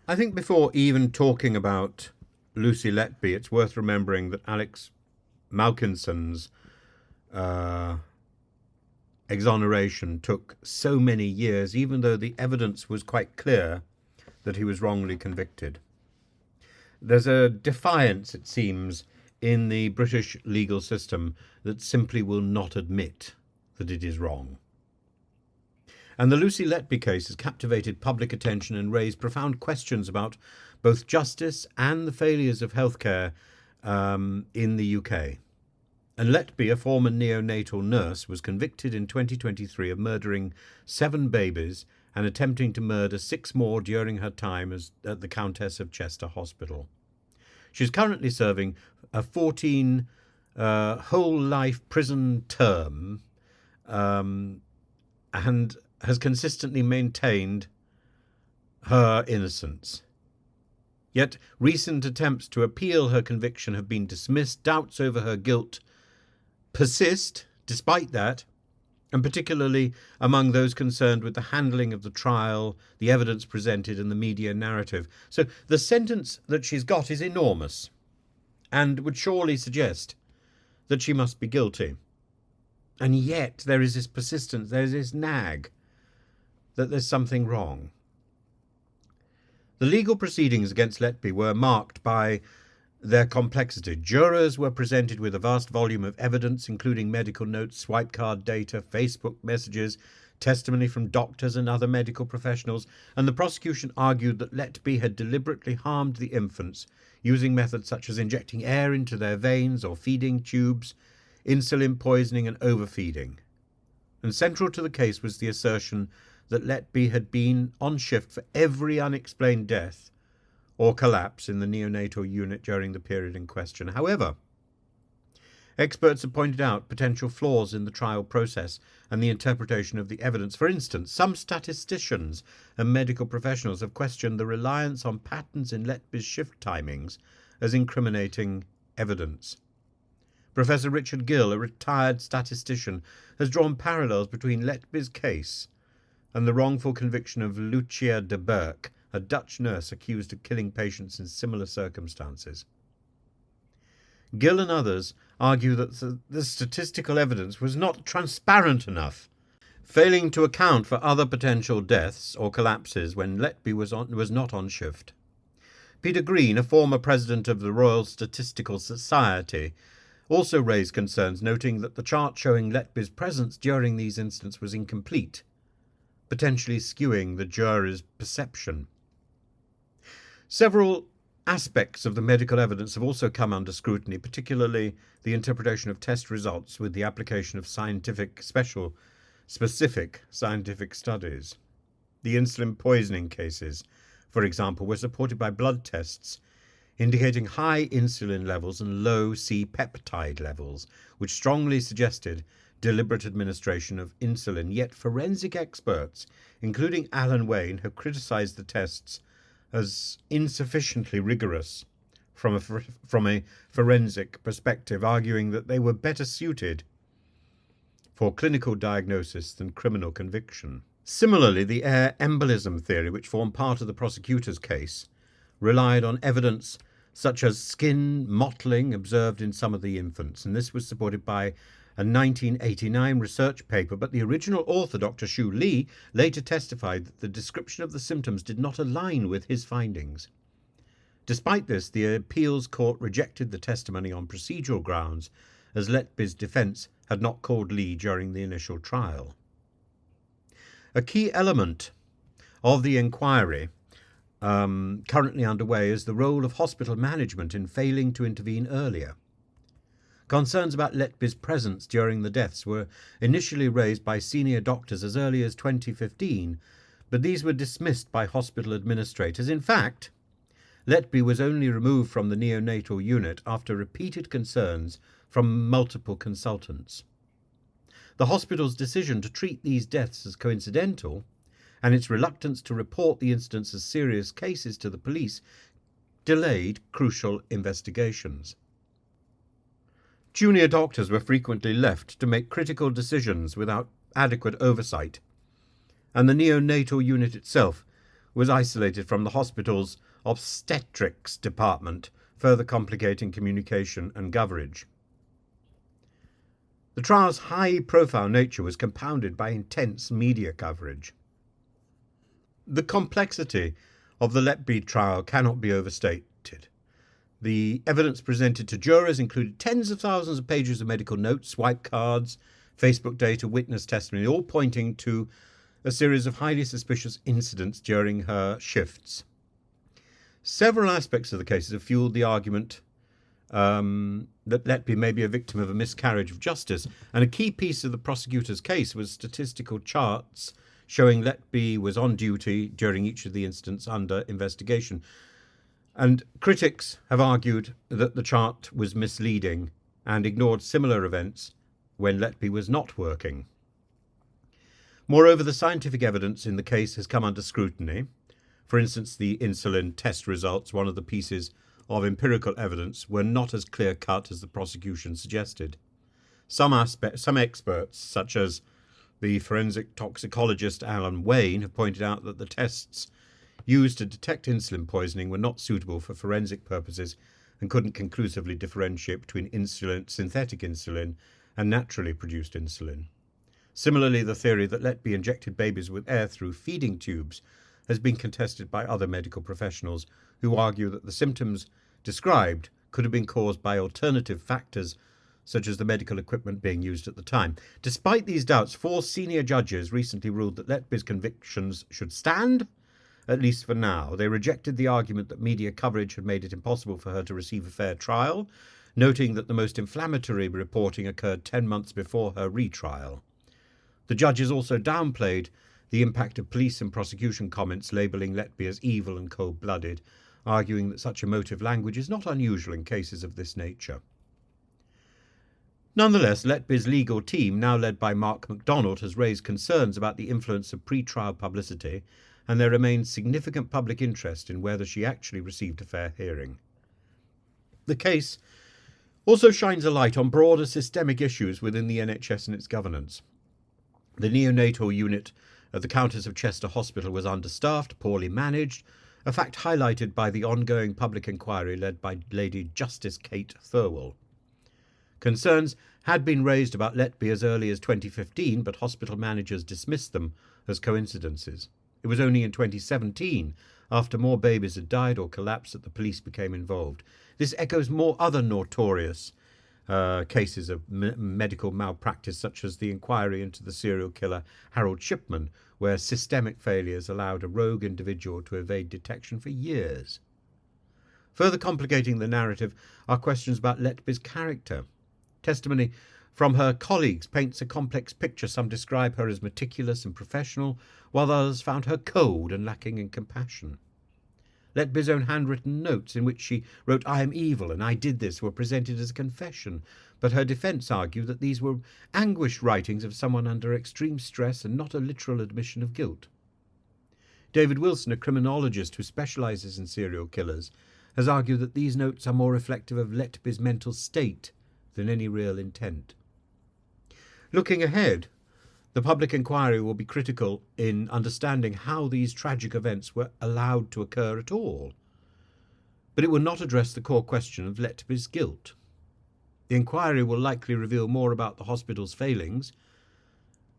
I think before even talking about Lucy Letby, it's worth remembering that Alex Malkinson's exoneration took so many years, even though the evidence was quite clear that he was wrongly convicted. There's a defiance, it seems, in the British legal system that simply will not admit that it is wrong. And the Lucy Letby case has captivated public attention and raised profound questions about both justice and the failures of healthcare in the UK. And Letby, a former neonatal nurse, was convicted in 2023 of murdering 7 babies and attempting to murder 6 more during her time at the Countess of Chester Hospital. She's currently serving a 14 whole life prison term and has consistently maintained her innocence. Yet recent attempts to appeal her conviction have been dismissed. Doubts over her guilt persist despite that, and particularly among those concerned with the handling of the trial, the evidence presented, and the media narrative. So the sentence that she's got is enormous and would surely suggest that she must be guilty. And yet there is this persistence, there is this nag that there's something wrong. The legal proceedings against Letby were marked by their complexity. Jurors were presented with a vast volume of evidence, including medical notes, swipe card data, Facebook messages, testimony from doctors and other medical professionals, and the prosecution argued that Letby had deliberately harmed the infants using methods such as injecting air into their veins or feeding tubes, insulin poisoning and overfeeding. And central to the case was the assertion that Letby had been on shift for every unexplained death or collapse in the neonatal unit during the period in question. However, experts have pointed out potential flaws in the trial process and the interpretation of the evidence. For instance, some statisticians and medical professionals have questioned the reliance on patterns in Letby's shift timings as incriminating evidence. Professor Richard Gill, a retired statistician, has drawn parallels between Letby's case and the wrongful conviction of Lucia de Burke, a Dutch nurse accused of killing patients in similar circumstances. Gill and others argue that the statistical evidence was not transparent enough, failing to account for other potential deaths or collapses when Letby was not on shift. Peter Green, a former president of the Royal Statistical Society, also raised concerns, noting that the chart showing Letby's presence during these incidents was incomplete, potentially skewing the jury's perception. Several aspects of the medical evidence have also come under scrutiny, particularly the interpretation of test results with the application of specific scientific studies. The insulin poisoning cases, for example, were supported by blood tests indicating high insulin levels and low C-peptide levels, which strongly suggested deliberate administration of insulin. Yet forensic experts, including Alan Wayne, have criticised the tests as insufficiently rigorous from a forensic perspective, arguing that they were better suited for clinical diagnosis than criminal conviction. Similarly, the air embolism theory, which formed part of the prosecutor's case, relied on evidence such as skin mottling observed in some of the infants, and this was supported by a 1989 research paper, but the original author, Dr. Shu Li, later testified that the description of the symptoms did not align with his findings. Despite this, the appeals court rejected the testimony on procedural grounds, as Letby's defence had not called Li during the initial trial. A key element of the inquiry currently underway is the role of hospital management in failing to intervene earlier. Concerns about Letby's presence during the deaths were initially raised by senior doctors as early as 2015, but these were dismissed by hospital administrators. In fact, Letby was only removed from the neonatal unit after repeated concerns from multiple consultants. The hospital's decision to treat these deaths as coincidental and its reluctance to report the incidents as serious cases to the police delayed crucial investigations. Junior doctors were frequently left to make critical decisions without adequate oversight, and the neonatal unit itself was isolated from the hospital's obstetrics department, further complicating communication and coverage. The trial's high-profile nature was compounded by intense media coverage. The complexity of the letby trial cannot be overstated. The evidence presented to jurors included tens of thousands of pages of medical notes, swipe cards, Facebook data, witness testimony, all pointing to a series of highly suspicious incidents during her shifts. Several aspects of the cases have fueled the argument that letby may be a victim of a miscarriage of justice, and a key piece of the prosecutor's case was statistical charts showing letby was on duty during each of the incidents under investigation. And critics have argued that the chart was misleading and ignored similar events when letby was not working. Moreover, the scientific evidence in the case has come under scrutiny. For instance, the insulin test results, one of the pieces of empirical evidence, were not as clear-cut as the prosecution suggested. Some experts, such as the forensic toxicologist Alan Wayne, have pointed out that the tests used to detect insulin poisoning were not suitable for forensic purposes and couldn't conclusively differentiate between synthetic insulin and naturally produced insulin. Similarly, the theory that letby injected babies with air through feeding tubes has been contested by other medical professionals who argue that the symptoms described could have been caused by alternative factors, such as the medical equipment being used at the time. Despite these doubts, 4 senior judges recently ruled that letby's convictions should stand, at least for now. They rejected the argument that media coverage had made it impossible for her to receive a fair trial, noting that the most inflammatory reporting occurred 10 months before her retrial. The judges also downplayed the impact of police and prosecution comments labelling letby as evil and cold-blooded, arguing that such emotive language is not unusual in cases of this nature. Nonetheless, letby's legal team, now led by Mark MacDonald, has raised concerns about the influence of pre-trial publicity, and there remains significant public interest in whether she actually received a fair hearing. The case also shines a light on broader systemic issues within the NHS and its governance. The neonatal unit at the Countess of Chester Hospital was understaffed, poorly managed, a fact highlighted by the ongoing public inquiry led by Lady Justice Kate Thirlwell. Concerns had been raised about letby as early as 2015, but hospital managers dismissed them as coincidences. It was only in 2017, after more babies had died or collapsed, that the police became involved. This echoes more other notorious cases of medical malpractice, such as the inquiry into the serial killer Harold Shipman, where systemic failures allowed a rogue individual to evade detection for years. Further complicating the narrative are questions about letby's character. Testimony from her colleagues paints a complex picture. Some describe her as meticulous and professional, while others found her cold and lacking in compassion. Letby's own handwritten notes, in which she wrote, "I am evil and I did this," were presented as a confession, but her defence argued that these were anguished writings of someone under extreme stress and not a literal admission of guilt. David Wilson, a criminologist who specialises in serial killers, has argued that these notes are more reflective of letby's mental state than any real intent. Looking ahead, the public inquiry will be critical in understanding how these tragic events were allowed to occur at all, but it will not address the core question of letby's guilt. The inquiry will likely reveal more about the hospital's failings,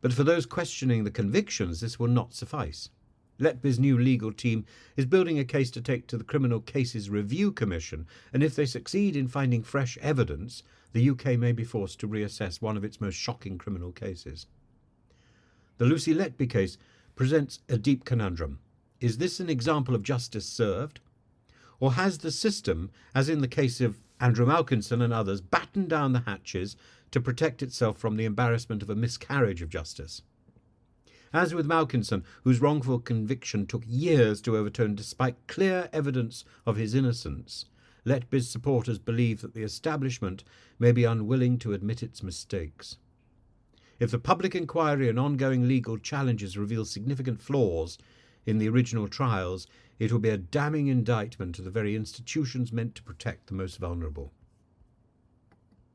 but for those questioning the convictions, this will not suffice. Letby's new legal team is building a case to take to the Criminal Cases Review Commission, and if they succeed in finding fresh evidence, the UK may be forced to reassess one of its most shocking criminal cases. The Lucy Letby case presents a deep conundrum. Is this an example of justice served? Or has the system, as in the case of Andrew Malkinson and others, battened down the hatches to protect itself from the embarrassment of a miscarriage of justice? As with Malkinson, whose wrongful conviction took years to overturn despite clear evidence of his innocence, Letby's supporters believe that the establishment may be unwilling to admit its mistakes. If the public inquiry and ongoing legal challenges reveal significant flaws in the original trials, it will be a damning indictment of the very institutions meant to protect the most vulnerable.